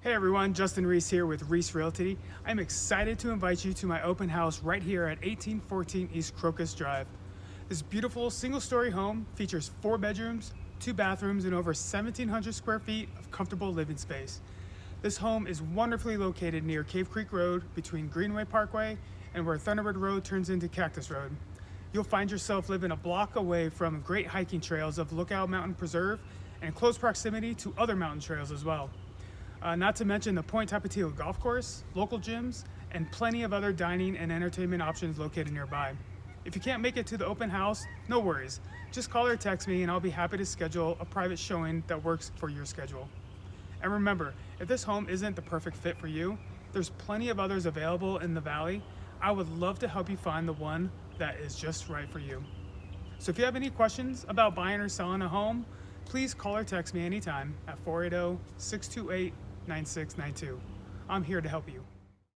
Hey everyone, Justin Reiss here with Reiss Realty. I'm excited to invite you to my open house right here at 1814 East Crocus Drive. This beautiful single-story home features 4 bedrooms, 2 bathrooms, and over 1,700 square feet of comfortable living space. This home is wonderfully located near Cave Creek Road between Greenway Parkway and where Thunderbird Road turns into Cactus Road. You'll find yourself living a block away from great hiking trails of Lookout Mountain Preserve and close proximity to other mountain trails as well. Not to mention the Point Tapatio Golf Course, local gyms, and plenty of other dining and entertainment options located nearby. If you can't make it to the open house, no worries. Just call or text me and I'll be happy to schedule a private showing that works for your schedule. And remember, if this home isn't the perfect fit for you, there's plenty of others available in the valley. I would love to help you find the one that is just right for you. So if you have any questions about buying or selling a home, please call or text me anytime at 480-628-9692. I'm here to help you.